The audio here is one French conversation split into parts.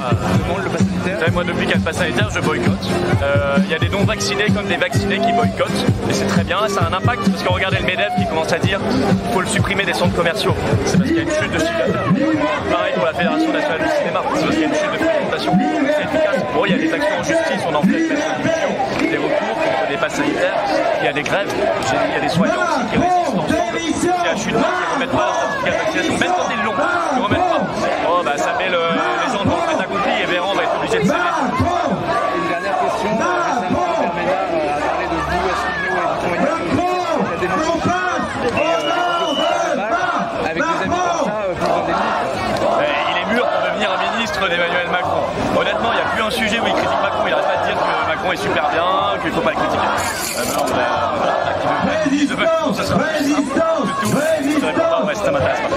demande le pass sanitaire? Moi, depuis qu'il y a le pass sanitaire, je boycotte. Il y a des non-vaccinés comme des vaccinés qui boycottent. Et c'est très bien, ça a un impact parce que regardez le MEDEF qui commence à dire qu'il faut le supprimer des centres commerciaux. C'est parce qu'il y a une chute de chiffre d'affaires. Pareil pour la Fédération nationale du cinéma, c'est parce qu'il y a une chute de fréquentation. C'est efficace. Bon, il y a des actions en justice, on en fait des recours contre des passes sanitaires. Il y a des grèves, il y a des soignants aussi qui résistent ensemble. Il y a une chute, ils ne remettent pas leur certificat de vaccination, même quand ils l'ont, ils ne remettent pas. Oh, bah ça met les gens devant le fait accompli et Véran va être obligé de s'aider. Une dernière question. Récemment, Robert Ménard a parlé de vous, Asselineau et du témoignage de la démocratie. Avec des amis comme ça, plus endémiques. Il est mûr pour devenir un ministre d'Emmanuel Macron. Honnêtement, il n'y a plus un sujet où il critique Macron. Il n'arrête pas de dire que Macron est super bien, qu'il ne faut pas le critiquer. Résistance, résistance, résistance. Ouais, ça m'intéresse pas.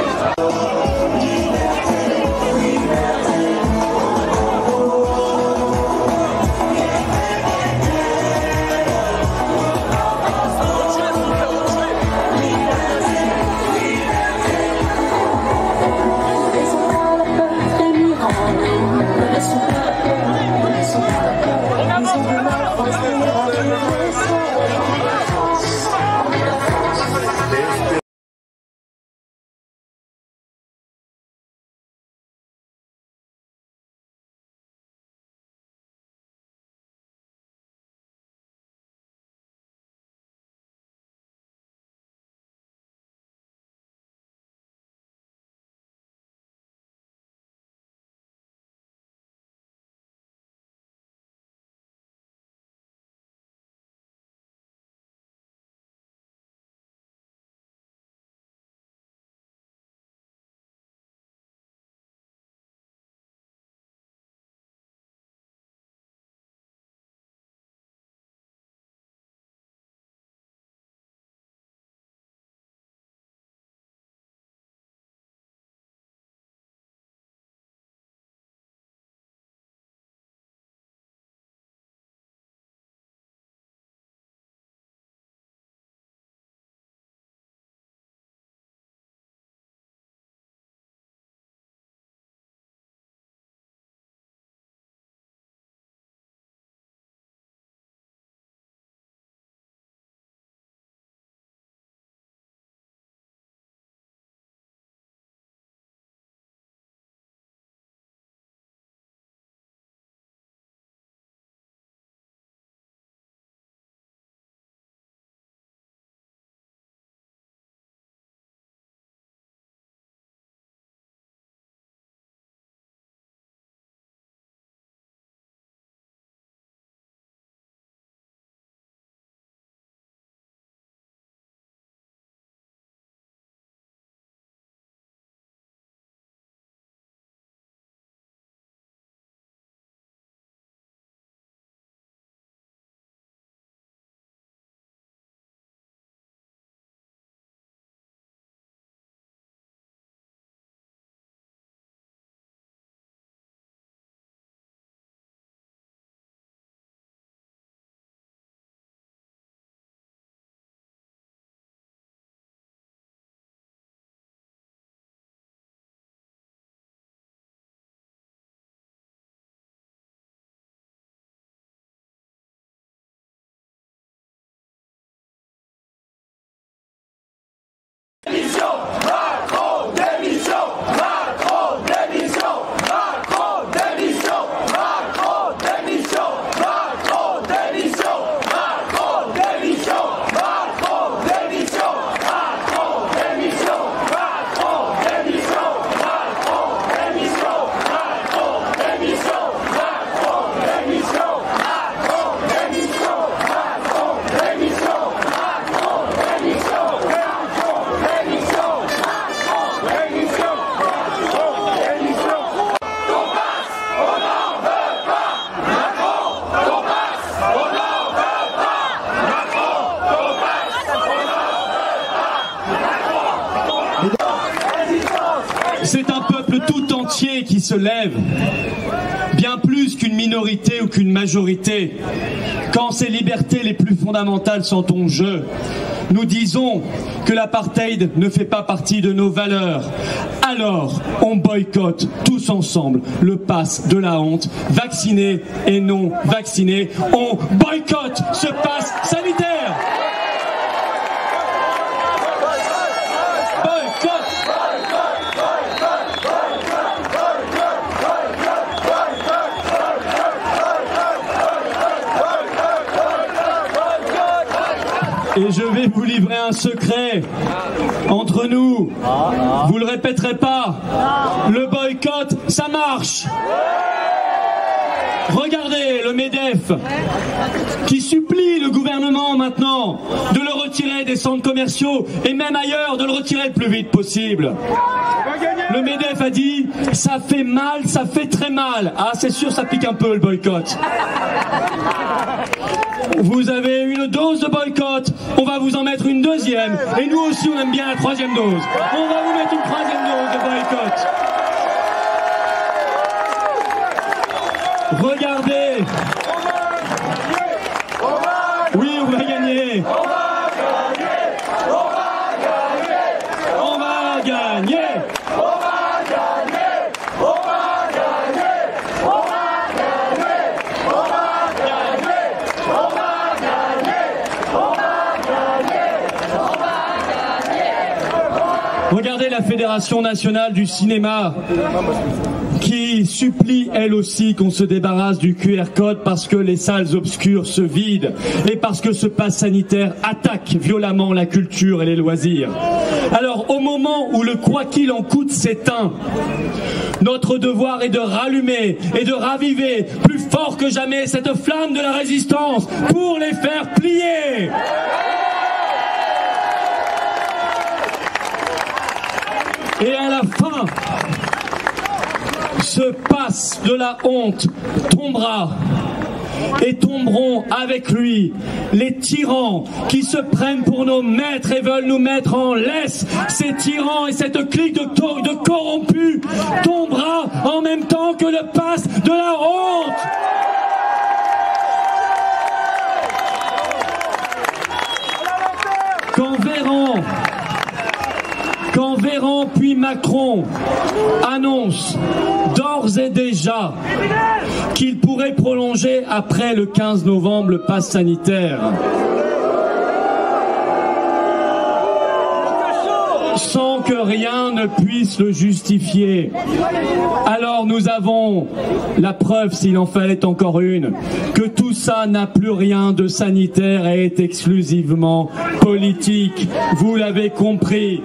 peuple tout entier qui se lève, bien plus qu'une minorité ou qu'une majorité. Quand ces libertés les plus fondamentales sont en jeu, nous disons que l'apartheid ne fait pas partie de nos valeurs. Alors, on boycotte tous ensemble le pass de la honte, vaccinés et non vaccinés. On boycotte ce pass sanitaire. Et je vais vous livrer un secret entre nous. Vous le répéterez pas. Le boycott, ça marche. Regardez le MEDEF qui supplie le gouvernement maintenant de le retirer des centres commerciaux et même ailleurs de le retirer le plus vite possible. Le MEDEF a dit ça fait mal, ça fait très mal. Ah, c'est sûr, ça pique un peu le boycott. Vous avez une dose de boycott, on va vous en mettre une deuxième. Et nous aussi, on aime bien la troisième dose. On va vous mettre une troisième dose de boycott. Regardez. Oui, on va gagner. On va gagner. Regardez la Fédération nationale du cinéma qui supplie elle aussi qu'on se débarrasse du QR code parce que les salles obscures se vident et parce que ce pass sanitaire attaque violemment la culture et les loisirs. Alors au moment où le quoi qu'il en coûte s'éteint, notre devoir est de rallumer et de raviver plus fort que jamais cette flamme de la résistance pour les faire plier. Et à la fin, ce pass de la honte tombera et tomberont avec lui les tyrans qui se prennent pour nos maîtres et veulent nous mettre en laisse. Ces tyrans et cette clique de corrompus tombera en même temps que le pass de la honte. Quand Véran puis Macron annoncent d'ores et déjà qu'ils pourraient prolonger après le 15 novembre le pass sanitaire, sans que rien ne puisse le justifier, alors nous avons la preuve, s'il en fallait encore une, que tout ça n'a plus rien de sanitaire et est exclusivement politique. Vous l'avez compris.